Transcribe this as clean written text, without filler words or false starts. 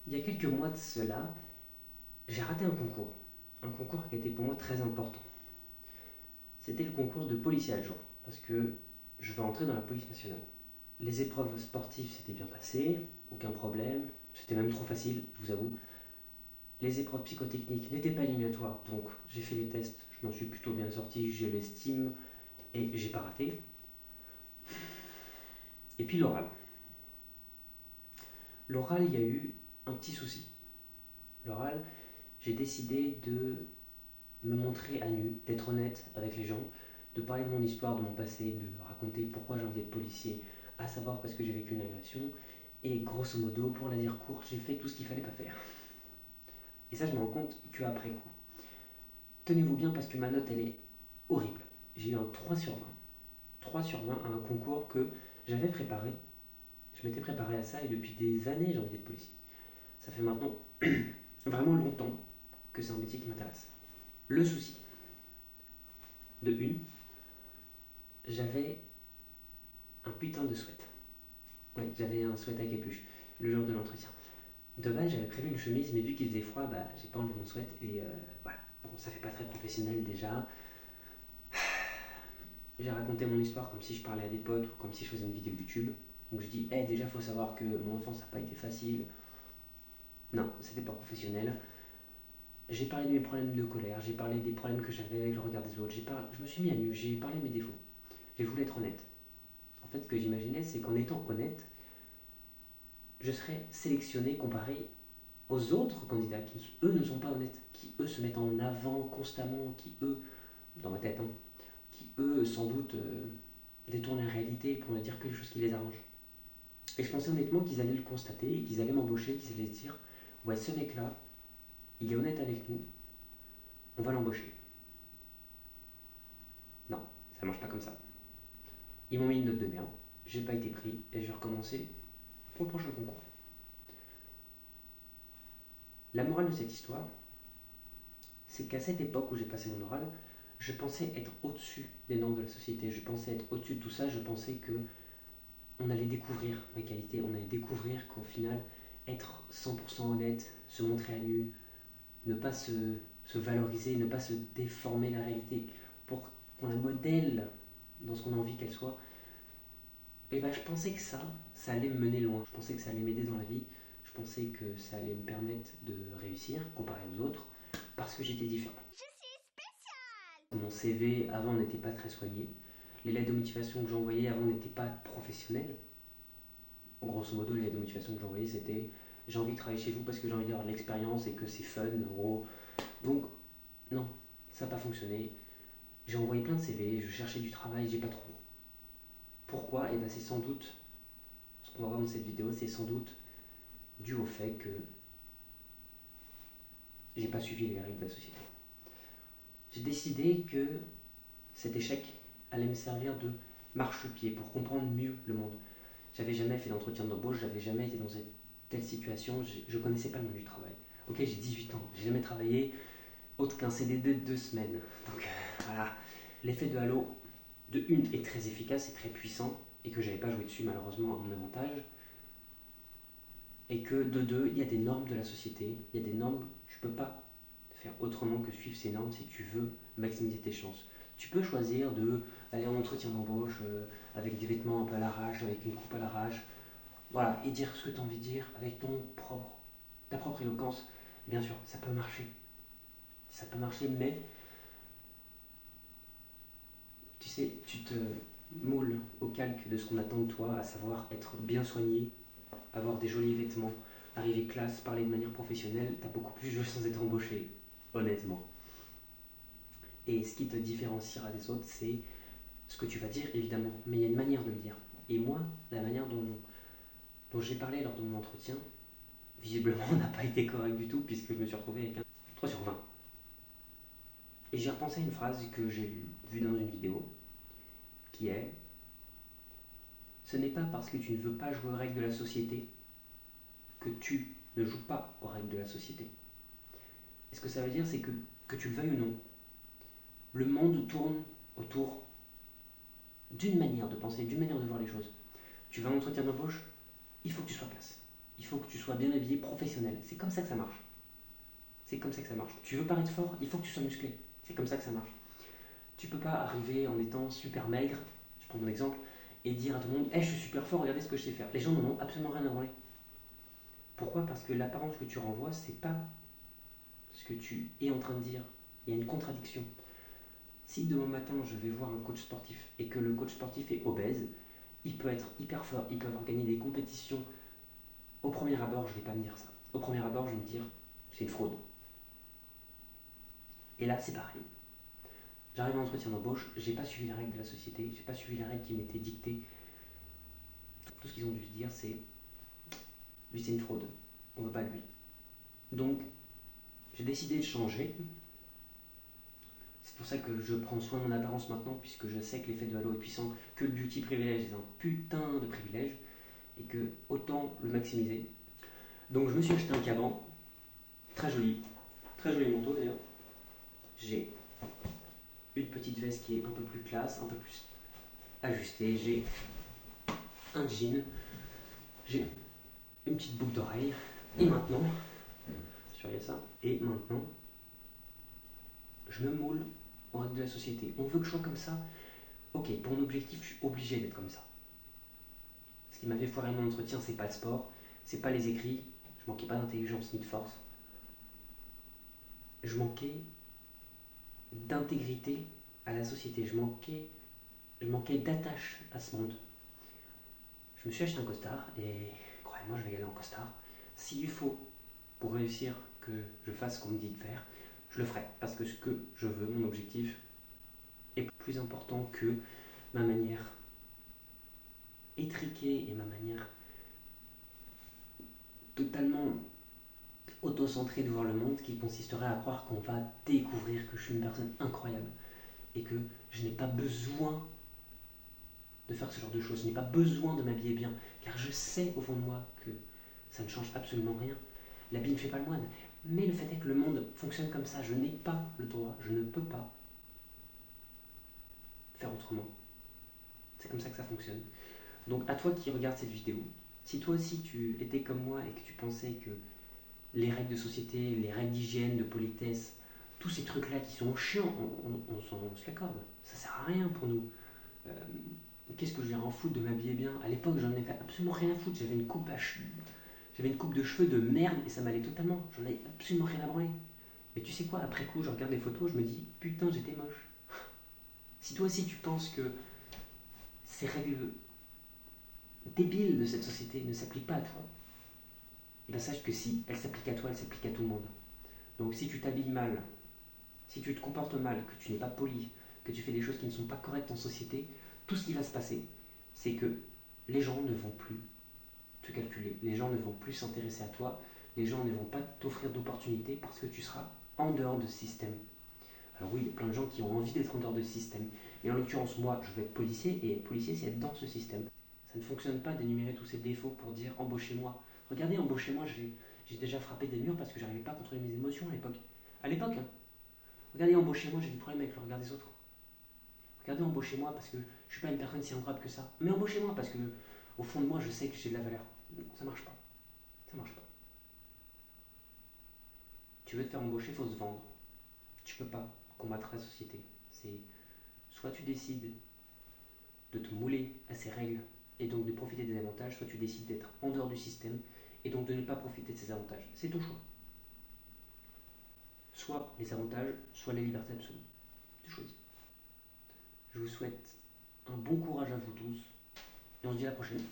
Il y a quelques mois de cela, j'ai raté un concours. Un concours qui était pour moi très important. C'était le concours de policier adjoint, parce que je vais entrer dans la police nationale. Les épreuves sportives s'étaient bien passées, aucun problème, c'était même trop facile, je vous avoue. Les épreuves psychotechniques n'étaient pas éliminatoires, donc j'ai fait les tests, je m'en suis plutôt bien sorti, je l'estime, et j'ai pas raté. Et puis l'oral. L'oral, il y a eu un petit souci. L'oral, j'ai décidé de me montrer à nu, d'être honnête avec les gens, de parler de mon histoire, de mon passé, de raconter pourquoi j'ai envie d'être policier, à savoir parce que j'ai vécu une agression. Et grosso modo, pour la dire courte, j'ai fait tout ce qu'il fallait pas faire. Et ça, je me rends compte qu'après coup. Tenez-vous bien parce que ma note, elle est horrible. J'ai eu un 3 sur 20. 3 sur 20 à un concours que j'avais préparé. Je m'étais préparé à ça et depuis des années, j'ai envie d'être policier. Ça fait maintenant vraiment longtemps que c'est un métier qui m'intéresse. Le souci, de une, j'avais un putain de sweat. Ouais, j'avais un sweat à capuche le jour de l'entretien. De base, j'avais prévu une chemise, mais vu qu'il faisait froid, bah, j'ai pas enlevé mon sweat et voilà. Bon, ça fait pas très professionnel déjà. J'ai raconté mon histoire comme si je parlais à des potes ou comme si je faisais une vidéo YouTube. Donc je dis, hey, déjà, faut savoir que mon enfance n'a pas été facile. Non, c'était pas professionnel. J'ai parlé de mes problèmes de colère, j'ai parlé des problèmes que j'avais avec le regard des autres. Je me suis mis à nu, j'ai parlé de mes défauts. J'ai voulu être honnête. En fait, ce que j'imaginais, c'est qu'en étant honnête, je serais sélectionné comparé aux autres candidats qui, eux, ne sont pas honnêtes, qui, eux, se mettent en avant constamment, qui, eux, dans ma tête, hein, qui, eux, sans doute, détournent la réalité pour ne dire que les choses qui les arrangent. Et je pensais honnêtement qu'ils allaient le constater et qu'ils allaient m'embaucher, qu'ils allaient se dire, ouais, ce mec-là, il est honnête avec nous, on va l'embaucher. Non, ça marche pas comme ça. Ils m'ont mis une note de merde, j'ai pas été pris et je vais recommencer pour le prochain concours. La morale de cette histoire, c'est qu'à cette époque où j'ai passé mon oral, je pensais être au-dessus des normes de la société, je pensais être au-dessus de tout ça, je pensais que on allait découvrir mes qualités, on allait découvrir qu'au final, être 100% honnête, se montrer à nu, ne pas se valoriser, ne pas se déformer la réalité pour qu'on la modèle dans ce qu'on a envie qu'elle soit, et ben je pensais que ça allait me mener loin, je pensais que ça allait m'aider dans la vie, je pensais que ça allait me permettre de réussir comparé aux autres, parce que j'étais différent. Mon CV avant n'était pas très soigné. Les lettres de motivation que j'envoyais avant n'étaient pas professionnelles. Grosso modo, les lettres de motivation que j'envoyais, c'était j'ai envie de travailler chez vous parce que j'ai envie d'avoir de l'expérience et que c'est fun, en gros. Donc, non, ça n'a pas fonctionné. J'ai envoyé plein de CV, je cherchais du travail, j'ai pas trouvé. Pourquoi? Et ben c'est sans doute, ce qu'on va voir dans cette vidéo, c'est sans doute dû au fait que j'ai pas suivi les règles de la société. J'ai décidé que cet échec allait me servir de marchepied pour comprendre mieux le monde. J'avais jamais fait d'entretien d'embauche, j'avais jamais été dans une telle situation, je connaissais pas le monde du travail. Ok, j'ai 18 ans, j'ai jamais travaillé autre qu'un CDD de 2 semaines. Donc voilà, l'effet de Halo de une est très efficace et très puissant, et que j'avais pas joué dessus malheureusement à mon avantage. Et que de deux, il y a des normes de la société, il y a des normes, tu peux pas faire autrement que suivre ces normes si tu veux maximiser tes chances. Tu peux choisir de aller en entretien d'embauche avec des vêtements un peu à l'arrache, avec une coupe à l'arrache, voilà, et dire ce que tu as envie de dire avec ta propre éloquence. Bien sûr, ça peut marcher. Ça peut marcher, mais tu sais, tu te moules au calque de ce qu'on attend de toi, à savoir être bien soigné, avoir des jolis vêtements, arriver classe, parler de manière professionnelle, t'as beaucoup plus de chances d'être embauché, honnêtement. Et ce qui te différenciera des autres, c'est ce que tu vas dire, évidemment, mais il y a une manière de le dire. Et moi, la manière dont j'ai parlé lors de mon entretien, visiblement, n'a pas été correcte du tout, puisque je me suis retrouvé avec un 3 sur 20. Et j'ai repensé à une phrase que j'ai vue dans une vidéo, qui est ce n'est pas parce que tu ne veux pas jouer aux règles de la société que tu ne joues pas aux règles de la société. Et ce que ça veut dire, c'est que tu le veuilles ou non, le monde tourne autour d'une manière de penser, d'une manière de voir les choses. Tu vas en entretien d'embauche, il faut que tu sois place. il faut que tu sois bien habillé, professionnel. C'est comme ça que ça marche. C'est comme ça que ça marche. Tu veux paraître fort, il faut que tu sois musclé. C'est comme ça que ça marche. Tu peux pas arriver en étant super maigre, je prends mon exemple, et dire à tout le monde, hey, je suis super fort, regardez ce que je sais faire. Les gens n'en ont absolument rien à branler. Pourquoi? Parce que l'apparence que tu renvoies, c'est pas ce que tu es en train de dire. Il y a une contradiction. Si demain matin je vais voir un coach sportif et que le coach sportif est obèse, il peut être hyper fort, il peut avoir gagné des compétitions. Au premier abord, je ne vais pas me dire ça. Au premier abord, je vais me dire, c'est une fraude. Et là, c'est pareil. J'arrive à l'entretien d'embauche, j'ai pas suivi les règles de la société, j'ai pas suivi les règles qui m'étaient dictées. Tout ce qu'ils ont dû se dire, c'est lui, c'est une fraude, on veut pas de lui. Donc, j'ai décidé de changer. C'est pour ça que je prends soin de mon apparence maintenant, puisque je sais que l'effet de halo est puissant, que le beauty privilège est un putain de privilège, et que autant le maximiser. Donc, je me suis acheté un cadran, très joli manteau d'ailleurs. J'ai une petite veste qui est un peu plus classe, un peu plus ajustée. J'ai un jean, j'ai une petite boucle d'oreille. Et maintenant, surveillez ça. Et maintenant, je me moule aux règles de la société. On veut que je sois comme ça. Ok, pour mon objectif, je suis obligé d'être comme ça. Ce qui m'a fait foirer mon entretien, c'est pas le sport, c'est pas les écrits. Je manquais pas d'intelligence ni de force. Je manquais d'intégrité à la société. Je manquais d'attache à ce monde. Je me suis acheté un costard et croyez-moi, je vais y aller en costard. S'il faut pour réussir que je fasse ce qu'on me dit de faire, je le ferai. Parce que ce que je veux, mon objectif, est plus important que ma manière étriquée et ma manière totalement auto-centrée de voir le monde qui consisterait à croire qu'on va découvrir que je suis une personne incroyable et que je n'ai pas besoin de faire ce genre de choses, je n'ai pas besoin de m'habiller bien, car je sais au fond de moi que ça ne change absolument rien. L'habit ne fait pas le moine. Mais le fait est que le monde fonctionne comme ça. Je n'ai pas le droit, je ne peux pas faire autrement. C'est comme ça que ça fonctionne. Donc à toi qui regardes cette vidéo, si toi aussi tu étais comme moi et que tu pensais que les règles de société, les règles d'hygiène, de politesse, tous ces trucs-là qui sont chiants, on se l'accorde. Ça sert à rien pour nous. Euh, Qu'est-ce que je vais en foutre de m'habiller bien? À l'époque, j'en avais absolument rien à foutre. J'avais une coupe de cheveux de merde et ça m'allait totalement. J'en avais absolument rien à branler. Mais tu sais quoi, après coup, je regarde les photos, je me dis, putain, j'étais moche. Si toi aussi tu penses que ces règles débiles de cette société ne s'appliquent pas à toi, et bien sache que si, elles s'appliquent à toi, elles s'appliquent à tout le monde. Donc si tu t'habilles mal, si tu te comportes mal, que tu n'es pas poli, que tu fais des choses qui ne sont pas correctes en société, tout ce qui va se passer, c'est que les gens ne vont plus te calculer, les gens ne vont plus s'intéresser à toi, les gens ne vont pas t'offrir d'opportunités parce que tu seras en dehors de ce système. Alors oui, il y a plein de gens qui ont envie d'être en dehors de ce système. Et en l'occurrence, moi, je vais être policier, et être policier, c'est être dans ce système. Ça ne fonctionne pas d'énumérer tous ces défauts pour dire embauchez-moi. Regardez, embauchez-moi, j'ai déjà frappé des murs parce que j'arrivais pas à contrôler mes émotions à l'époque. À l'époque, hein. Regardez, embauchez-moi, j'ai des problèmes avec le regard des autres. Regardez, embauchez-moi parce que je suis pas une personne si incroyable que ça. Mais embauchez-moi parce que, au fond de moi, je sais que j'ai de la valeur. Non, ça marche pas. Ça marche pas. Tu veux te faire embaucher, faut se vendre. Tu peux pas combattre la société. C'est soit tu décides de te mouler à ces règles et donc de profiter des avantages, soit tu décides d'être en dehors du système et donc de ne pas profiter de ces avantages. C'est ton choix. Soit les avantages, soit la liberté absolue. Tu choisis. Je vous souhaite un bon courage à vous tous et on se dit à la prochaine.